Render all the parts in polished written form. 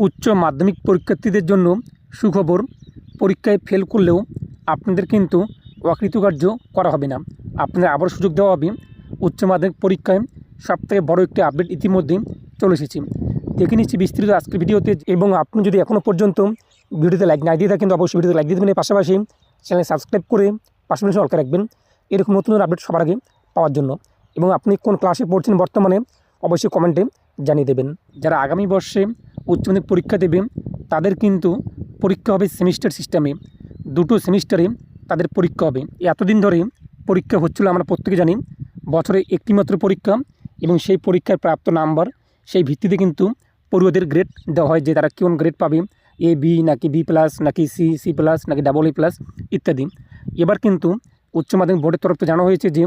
উচ্চ মাধ্যমিক পরীক্ষার্থীদের জন্য সুখবর, পরীক্ষায় ফেল করলেও আপনাদের কিন্তু অকৃতকার্য করা হবে না। আপনাদের আবার সুযোগ দেওয়া হবে। উচ্চ মাধ্যমিক পরীক্ষায় সবথেকে বড় একটি আপডেট ইতিমধ্যেই চলে এসেছে। দেখে নিচ্ছি বিস্তৃত আজকের ভিডিওতে। এবং আপনি যদি এখনও পর্যন্ত ভিডিওতে লাইক না দিয়ে থাকেন তো অবশ্যই ভিডিওতে লাইক দিয়ে দেবেন। এর পাশাপাশি চ্যানেল সাবস্ক্রাইব করে পাশাপাশি অল করে রাখবেন এরকম নতুন আপডেট সবার আগে পাওয়ার জন্য। এবং আপনি কোন ক্লাসে পড়ছেন বর্তমানে অবশ্যই কমেন্টে জানিয়ে দেবেন। যারা আগামী বর্ষে উচ্চ মাধ্যমিক পরীক্ষা দেবে তাদের কিন্তু পরীক্ষা হবে সেমিস্টার সিস্টেমে। দুটো সেমিস্টারে তাদের পরীক্ষা হবে। এতদিন ধরে পরীক্ষা হচ্ছিল আমরা প্রত্যেকে জানি, বছরে একটিমাত্র পরীক্ষা, এবং সেই পরীক্ষার প্রাপ্ত নাম্বার সেই ভিত্তিতে কিন্তু পড়ুয়াদের গ্রেড দেওয়া হয় যে তারা কোন গ্রেড পাবে, এ বি নাকি বি প্লাস নাকি সি সি প্লাস নাকি ডাবল এ প্লাস ইত্যাদি। এবার কিন্তু উচ্চ মাধ্যমিক বোর্ডের তরফ থেকে জানানো হয়েছে যে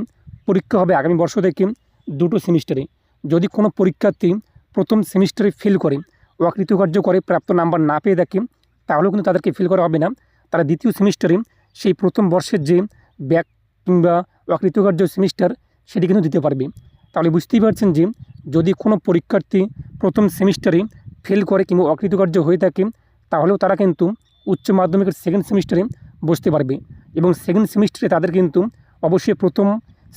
পরীক্ষা হবে আগামী বর্ষ থেকে দুটো সেমিস্টারে। যদি কোনো পরীক্ষার্থী প্রথম সেমিস্টারে ফেল করে, অকৃতকার্য করে, প্রাপ্ত নাম্বার না পেয়ে থাকে, তাহলেও কিন্তু তাদেরকে ফেল করা হবে না। তারা দ্বিতীয় সেমিস্টারে সেই প্রথম বর্ষের যে ব্যাক কিংবা অকৃতকার্য সেমিস্টার সেটি কিন্তু দিতে পারবে। তাহলে বুঝতেই পারছেন যে যদি কোনো পরীক্ষার্থী প্রথম সেমিস্টারে ফেল করে কিংবা অকৃতকার্য হয়ে থাকে, তাহলেও তারা কিন্তু উচ্চ মাধ্যমিকের সেকেন্ড সেমিস্টারে বসতে পারবে। এবং সেকেন্ড সেমিস্টারে তাদের কিন্তু অবশ্যই প্রথম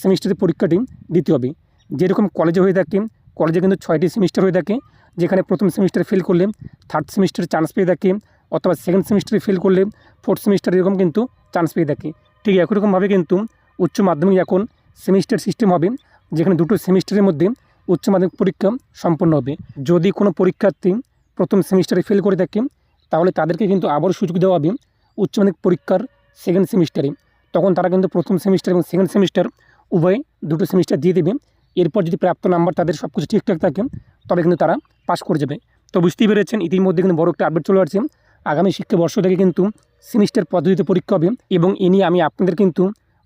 সেমিস্টারের পরীক্ষাটি দিতে হবে। যেরকম কলেজে হয়ে থাকে, কলেজে কিন্তু 6টি সেমিস্টার হয়ে থাকে, যেখানে প্রথম সেমিস্টারে ফেল করলে থার্ড সেমিস্টারে চান্স পেয়ে থাকে, অথবা সেকেন্ড সেমিস্টারে ফেল করলে ফোর্থ সেমিস্টারে এরকম কিন্তু চান্স পেয়ে থাকে। ঠিক একই রকমভাবে কিন্তু উচ্চ মাধ্যমিক এখন সেমিস্টার সিস্টেম হবে, যেখানে দুটো সেমিস্টারের মধ্যে উচ্চ মাধ্যমিক পরীক্ষা সম্পন্ন হবে। যদি কোনো পরীক্ষার্থী প্রথম সেমিস্টারে ফেল করে থাকে, তাহলে তাদেরকে কিন্তু আবার সুযোগ দেওয়া হবে উচ্চ মাধ্যমিক পরীক্ষার সেকেন্ড সেমিস্টারে। তখন তারা কিন্তু প্রথম সেমিস্টার এবং সেকেন্ড সেমিস্টার উভয় দুটো সেমিস্টার দিয়ে দেবে। এরপর যদি প্রাপ্ত নাম্বার তাদের সব কিছু ঠিকঠাক থাকে, তবে কিন্তু তারা পাস করে যাবে। তো বুঝতেই পেরেছেন ইতিমধ্যে কিন্তু বড় একটা আপডেট চলে আসছে। আগামী শিক্ষাবর্ষ থেকে কিন্তু সেমিস্টার পদ্ধতিতে পরীক্ষা হবে। এবং এ নিয়ে আমি আপনাদের কিন্তু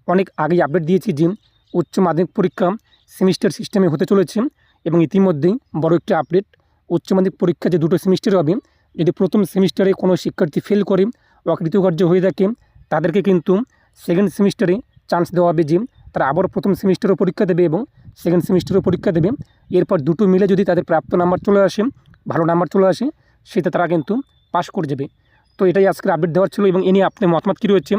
অনেক আগেই আপডেট দিয়েছি যে উচ্চ মাধ্যমিক পরীক্ষা সেমিস্টার সিস্টেমে হতে চলেছে। এবং ইতিমধ্যেই বড় একটা আপডেট, উচ্চ মাধ্যমিক পরীক্ষা যে দুটো সেমিস্টার হবে, যদি প্রথম সেমিস্টারে কোনো শিক্ষার্থী ফেল করে, অকৃতকার্য হয়ে থাকে, তাদেরকে কিন্তু সেকেন্ড সেমিস্টারে চান্স দেওয়া হবে যে তারা আবার প্রথম সেমিস্টারও পরীক্ষা দেবে এবং সেকেন্ড সেমিস্টারও পরীক্ষা দেবে। এরপর দুটো মিলে যদি তাদের প্রাপ্ত নাম্বার চলে আসে, ভালো নাম্বার চলে আসে, সেটা তারা কিন্তু পাস করে যাবে। তো এটাই আজকের আপডেট দেওয়ার ছিল। এবং এ নিয়ে আপনার মতামত কী রয়েছে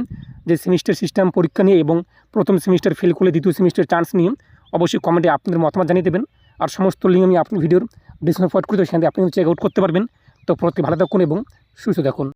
যে সেমিস্টার সিস্টেম পরীক্ষা নিয়ে এবং প্রথম সেমিস্টার ফেল করলে দ্বিতীয় সেমিস্টার চান্স নিয়ে অবশ্যই কমেন্টে আপনাদের মতামত জানিয়ে দেবেন। আর সমস্ত লিঙ্ক আমি আপনার ভিডিওর ডিসক্রিপশনে প্রোভাইড করে দেবো, সেখানে আপনি চেক আউট করতে পারবেন। তো প্রত্যেকে ভালো থাকুন এবং সুস্থ থাকুন।